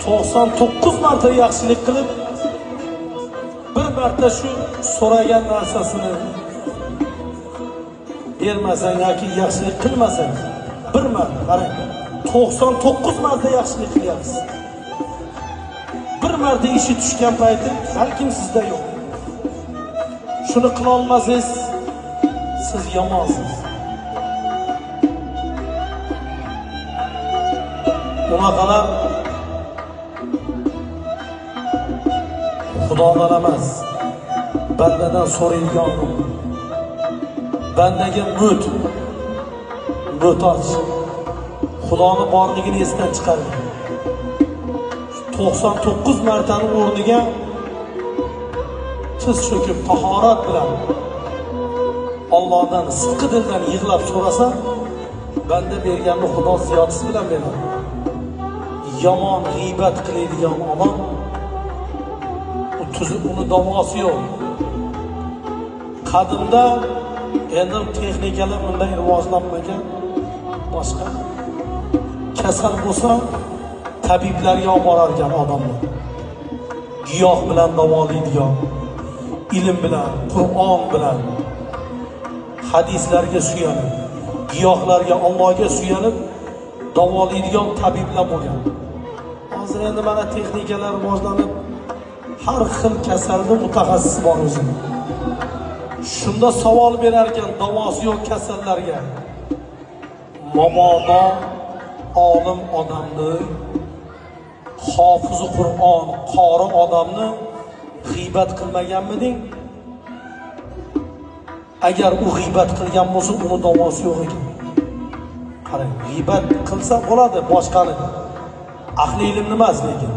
99 marta yaxshilik qilib, bir marta shu so'ragan narsasini bermasang yoki yaxshilik qilmasang, bir marta, qarang, 99 marta yaxshilik qilyapsiz. Bir marta ishi tushgan payti balkim sizda yo'q. Shuni qila olmasangiz, siz yomonsiz. Bunaqalar Xudodan emas, bandadan so'raydigan bandaga muhtoj, Xudoni borligini esdan chiqardi. 99 martaning o'rniga tiz cho'kib tahorat bilan Allohdan sidqi dildan yig'lab so'rasa, banda berganni Xudo ziyodasi bilan beradi. Yomon g'iybat qiladigan odam uni davosi yo'q. Qadimda endi texnikalar bunday rivojlanmagan, boshqa kasal bo'lsa tabiblarga olib borar ekan odamlar. Giyoh bilan davolaydigan, ilm bilan, Qur'on bilan, hadislarga suyanib, giyohlarga, Allohga suyanib davolaydigan tabiblar bo'lgan. Hozir endi mana texnikalar rivojlanib, har xil kasalning mutaxassisi bor o'zi. Shunda savol berar ekan davosi yo'q kasallarga. Mabodo olim odamni, hofizi Qur'on, qori odamni g'iybat qilmaganmiding? Agar u g'iybat qilgan bo'lsa, uni davosi yo'q ekan. Qarang, g'iybat qilsa bo'ladi boshqani. Ahli ilm emas lekin.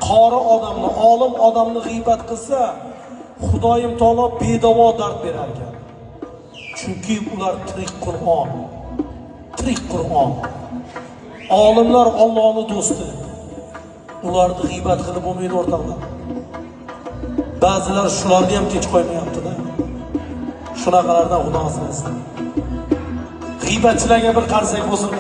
Qori odamni, olim odamni g'iybat qilsa, Xudoyim taolo bedavo dard berar ekan. Chunki ular tirik Qur'on. Tirik Qur'on. Olimlar Allohning do'sti. Ularni g'iybat qilib bo'lmaydi o'rtoqlar. Ba'zilar shularni ham kech qo'ymayapti-da. Shunaqalardan Xudo asrasin. G'iybatchilarga bir qarsak bo'lsin.